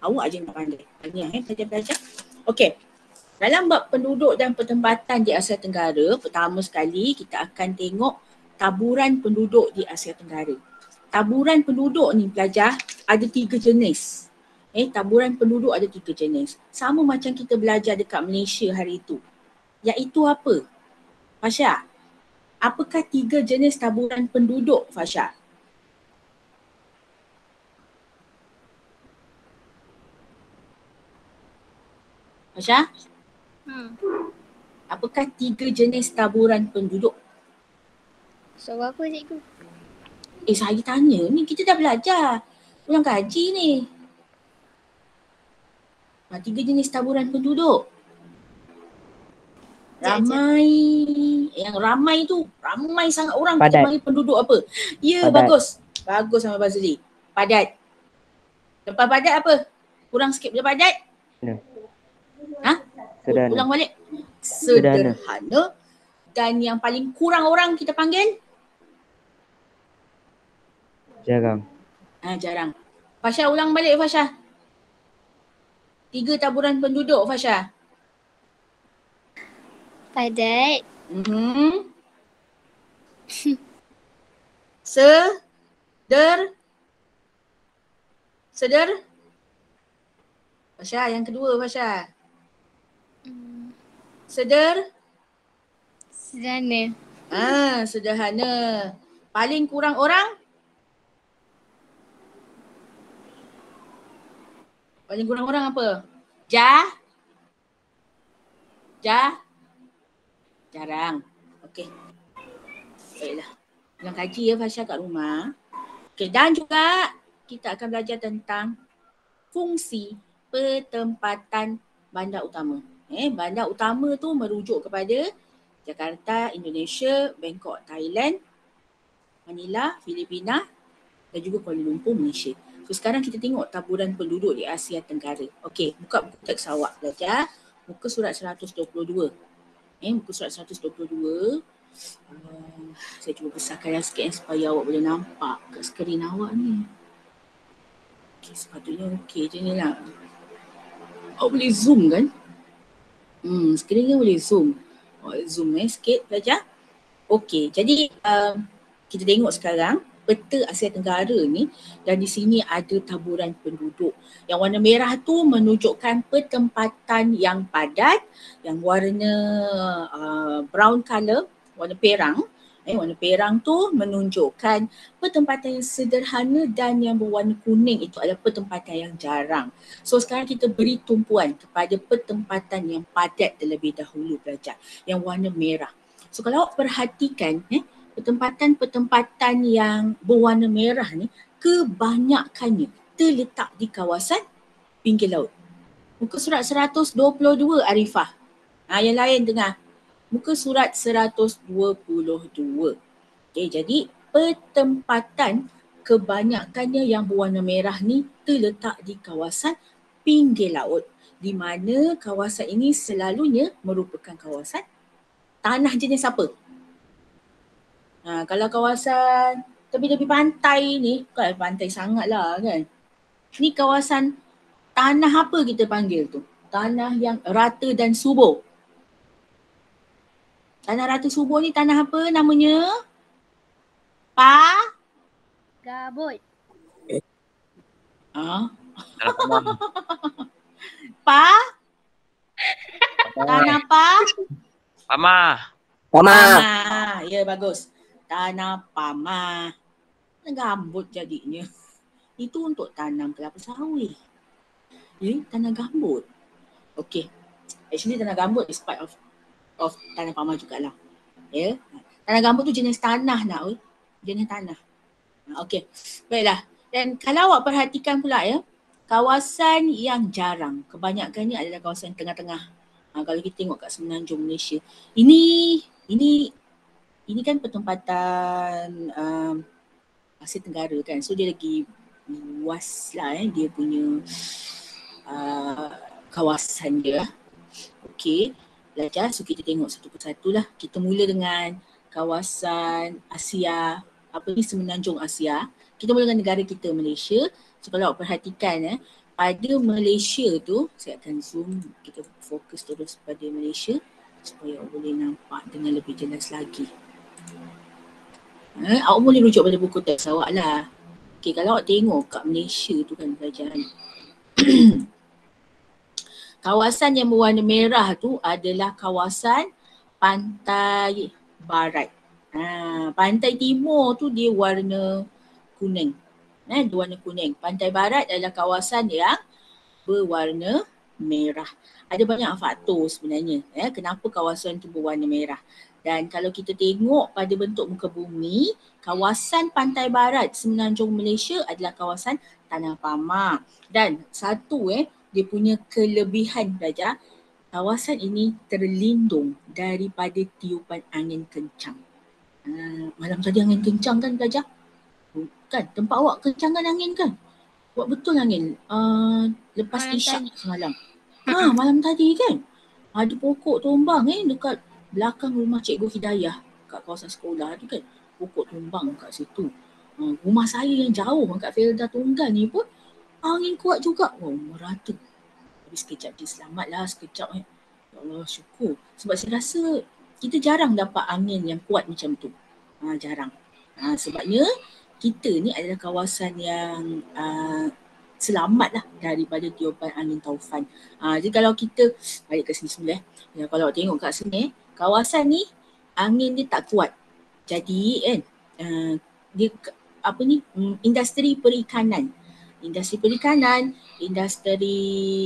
Awak je yang tak pandai. Tanya pelajar-pelajar. Okey. Dalam bab penduduk dan pertempatan di Asia Tenggara, pertama sekali kita akan tengok taburan penduduk di Asia Tenggara. Taburan penduduk ni pelajar ada 3 jenis. Taburan penduduk ada 3 jenis. Sama macam kita belajar dekat Malaysia hari itu. Iaitu apa? Fasha, apakah 3 jenis taburan penduduk, Fasha? Fasha? Apakah 3 jenis taburan penduduk? Soal apa cikgu? Saya tanya ni, kita dah belajar. Ulang kaji ni. 3 jenis taburan penduduk. Ramai. Yang ramai tu, ramai sangat orang. Padat. Kita panggil penduduk apa? Ya, Padat. bagus. Bagus sama Bazli. Padat. Lepas padat apa? Kurang sikit bila padat? Sederhana. Ulang balik. Sederhana. Dan yang paling kurang orang kita panggil? Jarang. Jarang. Fasha, ulang balik Fasha. 3 taburan penduduk Fasha. Padat. Seder. Fasha, yang kedua Fasha. Sederhana. Sederhana. Paling kurang orang? Paling kurang orang apa? Jarang. Okey. Baiklah. Ulang kaji ya Fasha kat rumah. Okey, dan juga kita akan belajar tentang fungsi pertempatan bandar utama. Bandar utama tu merujuk kepada Jakarta, Indonesia, Bangkok, Thailand, Manila, Filipina dan juga Kuala Lumpur, Malaysia. So sekarang kita tengok taburan penduduk di Asia Tenggara. Okey, buka buku teks awak belajar. Muka surat 122. Muka surat 122. Saya cuba besarkan yang sikit supaya awak boleh nampak kat skrin awak ni. Okey, sepatutnya okey je ni lah. Awak boleh zoom kan? Skrin ni boleh zoom. Awak zoom sikit belajar. Okey, jadi kita tengok sekarang peta Asia Tenggara ni dan di sini ada taburan penduduk. Yang warna merah tu menunjukkan pertempatan yang padat, yang warna brown colour, warna perang. Warna perang tu menunjukkan pertempatan yang sederhana dan yang berwarna kuning itu adalah pertempatan yang jarang. So sekarang kita beri tumpuan kepada pertempatan yang padat terlebih dahulu belajar, yang warna merah. So kalau awak perhatikan pertempatan yang berwarna merah ni kebanyakannya terletak di kawasan pinggir laut. Muka surat 122 Arifah. Yang lain dengar. Muka surat 122. Okey, jadi pertempatan kebanyakannya yang berwarna merah ni terletak di kawasan pinggir laut, di mana kawasan ini selalunya merupakan kawasan tanah jenis apa? Kalau kawasan tepi-tepi pantai ni, bukan pantai sangat lah kan. Ni kawasan tanah apa kita panggil tu? Tanah yang rata dan subur. Tanah rata subur ni tanah apa namanya? Gabut. Tanah apa? Pamah. Ya, bagus. Tanah pamah. Gambut jadinya. Itu untuk tanam kelapa sawit. Jadi tanah gambut. Okey. Actually tanah gambut is part of tanah pamah jugalah. Ya. Tanah gambut tu jenis tanah nak. Jenis tanah. Okey. Baiklah. Dan kalau awak perhatikan pula ya, kawasan yang jarang, kebanyakannya adalah kawasan tengah-tengah. Kalau kita tengok kat semenanjung Malaysia. Ini kan pertempatan Asia Tenggara kan. So dia lagi luas lah dia punya kawasan dia. Okey, belajar. So kita tengok satu persatu lah. Kita mula dengan kawasan Asia, semenanjung Asia. Kita mula dengan negara kita Malaysia. So kalau awak perhatikan pada Malaysia tu, saya akan zoom, kita fokus terus pada Malaysia supaya awak boleh nampak dengan lebih jelas lagi. Awak boleh rujuk pada buku teks awak lah. Okay, kalau awak tengok kat Malaysia tu kan pelajaran. Kawasan yang berwarna merah tu adalah kawasan pantai barat. Pantai timur tu dia warna kuning. Dia warna kuning. Pantai barat adalah kawasan yang berwarna merah. Ada banyak faktor sebenarnya kenapa kawasan tu berwarna merah. Dan kalau kita tengok pada bentuk muka bumi, kawasan pantai barat semenanjung Malaysia adalah kawasan tanah pamak. Dan satu dia punya kelebihan belajar, kawasan ini terlindung daripada tiupan angin kencang. Malam tadi angin kencang kan belajar? Kan tempat awak kencang kan angin kan? Buat betul angin lepas isyak semalam. Malam tadi kan? Ada pokok tumbang dekat belakang rumah Cikgu Hidayah kat kawasan sekolah tu kan. Pokok tumbang kat situ. Rumah saya yang jauh kat Felda Tunggal ni pun angin kuat juga. Merata. Tapi sekejap dia selamatlah sekejap. Ya Allah, syukur. Sebab saya rasa kita jarang dapat angin yang kuat macam tu. Jarang. Sebabnya kita ni adalah kawasan yang selamatlah daripada tiupan angin taufan. Jadi kalau kita balik ke sini semula kalau tengok kat sini kawasan ni angin dia tak kuat. Jadi kan dia industri perikanan, industri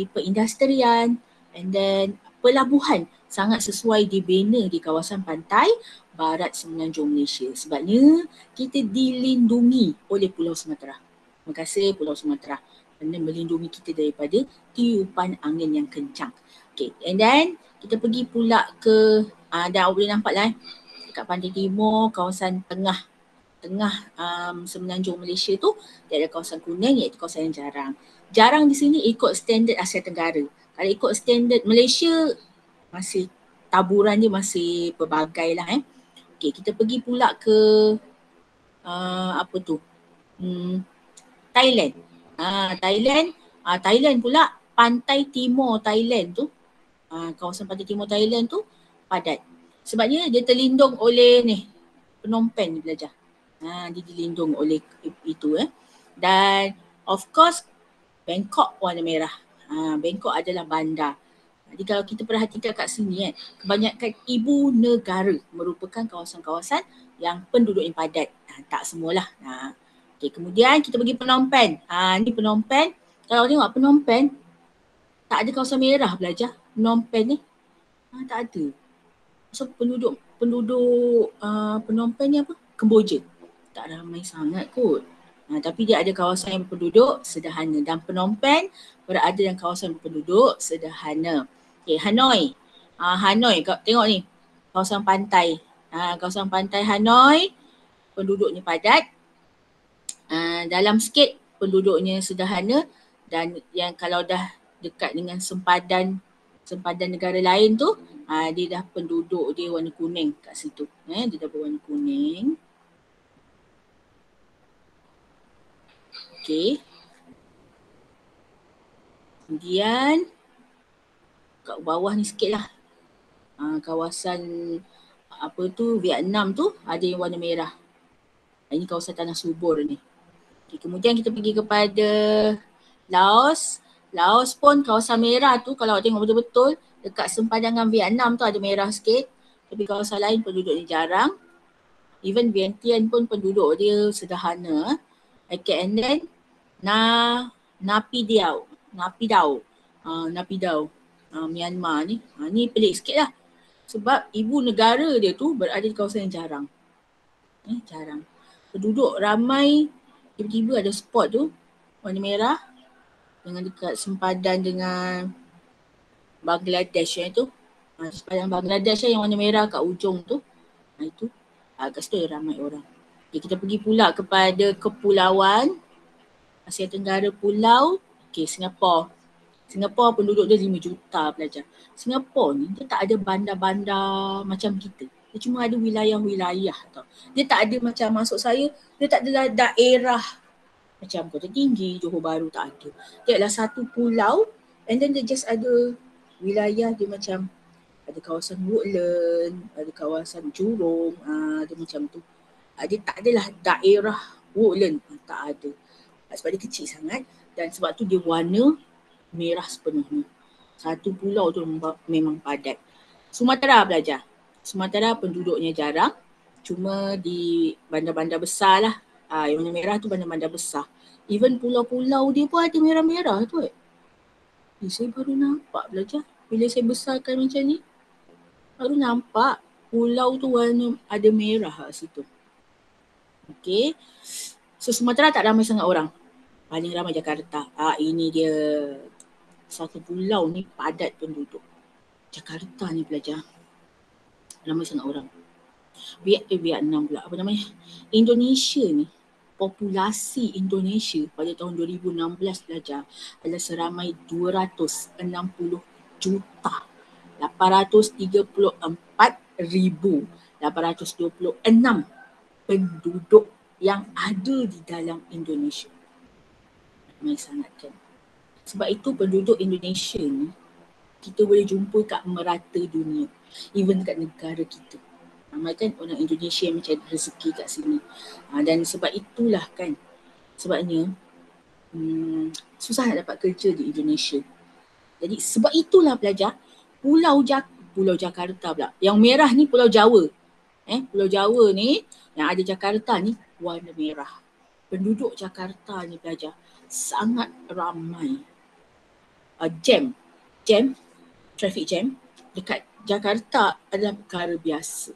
perindustrian and then pelabuhan sangat sesuai dibina di kawasan pantai barat semenanjung Malaysia. Sebabnya kita dilindungi oleh Pulau Sumatera. Terima kasih Pulau Sumatera kerana melindungi kita daripada tiupan angin yang kencang. Okay, and then kita pergi pula ke, dah boleh nampak lah dekat pantai timur, kawasan tengah semenanjung Malaysia tu dia ada kawasan kuning iaitu kawasan yang jarang. Jarang di sini ikut standard Asia Tenggara. Kalau ikut standard Malaysia masih taburan dia masih pelbagai lah Okay, kita pergi pula ke Thailand. Thailand pula pantai timur Thailand tu, kawasan pantai timur Thailand tu padat. Sebabnya dia terlindung oleh Phnom Penh belajar. Dia dilindung oleh itu Dan of course Bangkok warna merah. Bangkok adalah bandar. Jadi kalau kita perhatikan kat sini kebanyakan ibu negara merupakan kawasan-kawasan yang penduduknya padat. Tak semualah. Okay, kemudian kita pergi Phnom Penh. Ni Phnom Penh. Kalau tengok Phnom Penh tak ada kawasan merah belajar. Phnom Penh ni tak ada. So penduduk Phnom Penh ni apa? Kemboja. Tak ramai sangat kot. Tapi dia ada kawasan yang berpenduduk sederhana. Dan Phnom Penh berada dalam kawasan berpenduduk sederhana. Okay, Hanoi. Hanoi, tengok ni. Kawasan pantai. Kawasan pantai Hanoi, penduduknya padat. Dalam sikit penduduknya sederhana. Dan yang kalau dah dekat dengan sempadan negara lain tu, dia dah penduduk dia warna kuning kat situ. Dia dah berwarna kuning. Okay. Kemudian kat bawah ni sikit lah. Kawasan Vietnam tu ada yang warna merah. Ini kawasan tanah subur ni. Okay, kemudian kita pergi kepada Laos. Laos pun kawasan merah tu kalau tengok betul-betul dekat sempadan Vietnam tu ada merah sikit. Tapi kawasan lain penduduknya jarang. Even Vientiane pun penduduk dia sederhana. Okay, and then Naypyidaw, Myanmar ni. Ni pelik sikit lah. Sebab ibu negara dia tu berada di kawasan yang jarang. Jarang. Penduduk ramai, tiba-tiba ada spot tu warna merah dengan dekat sempadan dengan Bangladesh tu. Sempadan Bangladesh yang warna merah kat ujung tu. Itu kat situ ramai orang. Okay, kita pergi pula kepada kepulauan Asia Tenggara pulau. Okay, Singapura. Singapura penduduk dia 5 juta pelajar. Singapura ni dia tak ada bandar-bandar macam kita. Dia cuma ada wilayah-wilayah tau. Dia tak ada macam maksud saya, dia tak ada daerah Macam Kota Tinggi, Johor Bahru tak ada. Dia adalah satu pulau and then dia just ada wilayah dia macam ada kawasan Woodland, ada kawasan Jurong, ada macam tu. Dia tak adalah daerah Woodland, tak ada. Sebab dia kecil sangat dan sebab tu dia warna merah sepenuhnya. Satu pulau tu memang padat. Sumatera belajar. Sumatera penduduknya jarang, cuma di bandar-bandar besar lah. Yang warna merah tu bandar-bandar besar. Even pulau-pulau dia pun ada merah-merah tu. Saya baru nampak belajar bila saya besarkan macam ni. Baru nampak pulau tu warna ada merah kat situ. Okay. So Sumatera tak ramai sangat orang. Paling ramai Jakarta. Ini dia satu pulau ni padat penduduk. Jakarta ni belajar. Ramai sangat orang. Vietnam pula. Apa namanya? Indonesia ni. Populasi Indonesia pada tahun 2016 belajar adalah seramai 260 juta 834,826 penduduk yang ada di dalam Indonesia. Ramai sangat kan. Sebab itu penduduk Indonesia ni kita boleh jumpa kat merata dunia. Even kat negara kita. Ramai kan orang Indonesia yang mencari rezeki kat sini. Dan sebab itulah kan, sebabnya susah nak dapat kerja di Indonesia. Jadi sebab itulah belajar Pulau Jakarta pula. Yang merah ni Pulau Jawa. Pulau Jawa ni yang ada Jakarta ni warna merah. Penduduk Jakarta ni belajar sangat ramai. Traffic jam dekat Jakarta adalah perkara biasa.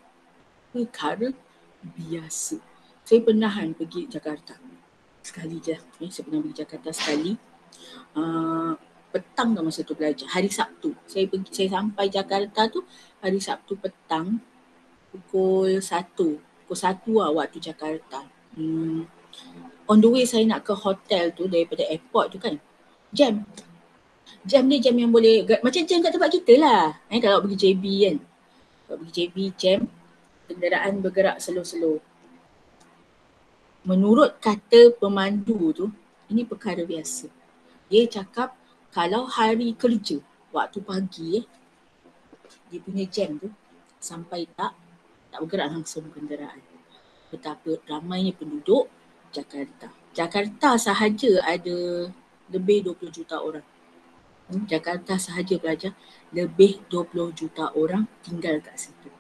Saya pernah pergi Jakarta sekali je. Saya pernah pergi Jakarta sekali. Petang tu masa tu belajar. Hari Sabtu. Saya sampai Jakarta tu hari Sabtu petang. Pukul 1 lah waktu Jakarta. On the way saya nak ke hotel tu daripada airport tu kan. Jam ni jam yang boleh, macam jam kat tempat kita lah. Kalau pergi JB kan. Kalau pergi JB jam, kenderaan bergerak slow-slow. Menurut kata pemandu tu, ini perkara biasa. Dia cakap kalau hari kerja, waktu pagi dia punya jam tu sampai tak bergerak langsung kenderaan. Betapa ramainya penduduk Jakarta. Jakarta sahaja ada lebih 20 juta orang. Jakarta sahaja belajar lebih 20 juta orang tinggal kat situ.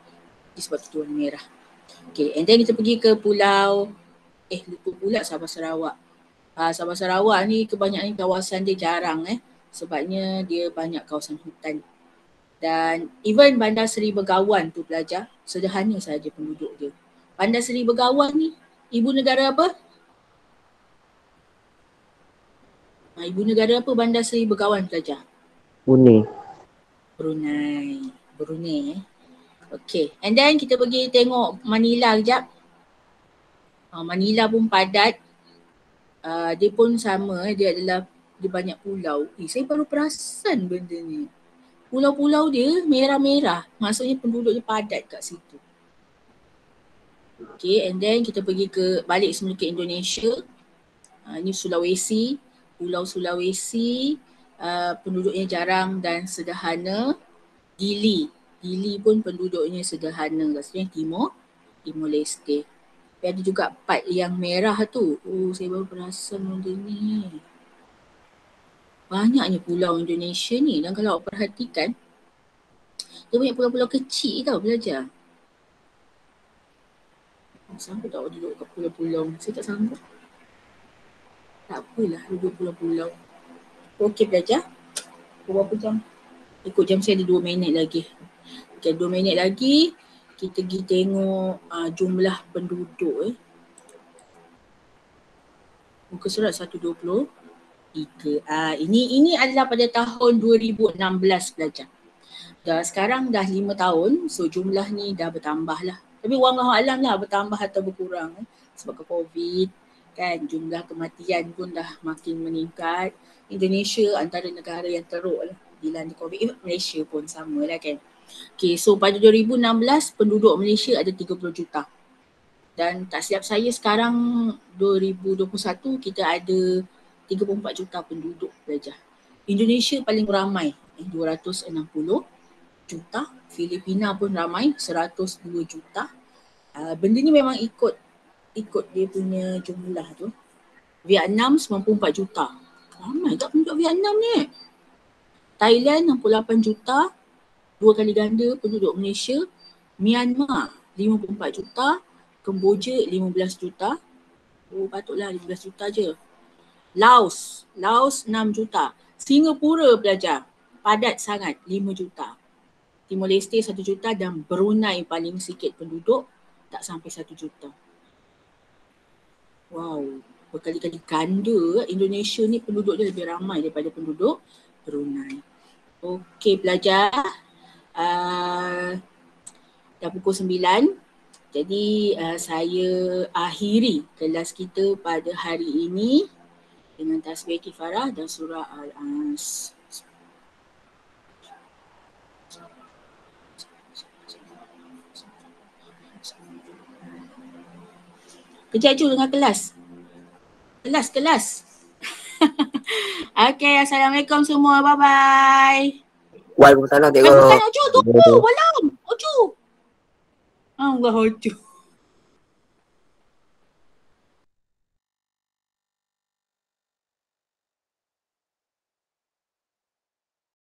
Di sebab itu warna merah. Okay, and then kita pergi ke pulau, lupa pula Sabah Sarawak. Sabah Sarawak ni kebanyakan kawasan dia jarang sebabnya dia banyak kawasan hutan. Dan even Bandar Seri Begawan tu belajar sederhana sahaja penduduk dia. Bandar Seri Begawan ni ibu negara apa? Ibu negara apa Bandar Seri Begawan belajar? Brunei. Okay, and then kita pergi tengok Manila kejap. Manila pun padat. Dia pun sama, dia banyak pulau. Saya baru perasan benda ni. Pulau-pulau dia merah-merah, maksudnya penduduk dia padat kat situ. Okay, and then kita pergi balik semula ke Indonesia. Ini Sulawesi. Pulau Sulawesi, penduduknya jarang dan sederhana. Dili pun penduduknya sederhana. Maksudnya Timor Leste. Tapi ada juga part yang merah tu. Saya baru perasan benda ni. Banyaknya pulau Indonesia ni. Dan kalau awak perhatikan, dia banyak pulau-pulau kecil tau belajar. Sanggup tak awak duduk kat pulau-pulau? Saya tak sanggup. Tak apalah duduk pulau-pulau. Okey belajar. Berapa jam? Ikut jam saya ada 2 minit lagi. Okay, 2 minit lagi. Kita pergi tengok jumlah penduduk. Muka surat 123. Ini adalah pada tahun 2016 belajar. Sekarang dah 5 tahun. So jumlah ni dah bertambah lah. Tapi wallahu alam lah bertambah atau berkurang. Sebab COVID. Kan jumlah kematian pun dah makin meningkat. Indonesia antara negara yang teruk lah dilanda COVID. Malaysia pun sama lah kan. Okay, so pada 2016 penduduk Malaysia ada 30 juta. Dan tak silap saya sekarang 2021 kita ada 34 juta penduduk pelajar. Indonesia paling ramai 260 juta. Filipina pun ramai 102 juta. Benda ni memang ikut dia punya jumlah tu. Vietnam 94 juta. Ramai tak penduduk Vietnam ni? Thailand 68 juta. 2 kali ganda penduduk Malaysia. Myanmar 54 juta. Kemboja 15 juta. Oh patutlah 15 juta je. Laos 6 juta. Singapura pelajar padat sangat 5 juta. Timor Leste 1 juta dan Brunei paling sikit penduduk tak sampai 1 juta. Wow, berkali-kali ganda Indonesia ni penduduk dia lebih ramai daripada penduduk Brunei. Okey pelajar, dah pukul 9. Jadi saya akhiri kelas kita pada hari ini dengan tasbih kifarah dan surah Al-As. Kejap je dengan kelas. Kelas. Okey, Assalamualaikum semua. Bye-bye. Waalaikumsalam, cikgu. Bukan Oju, tunggu. Belum. Oju. Allah Oju.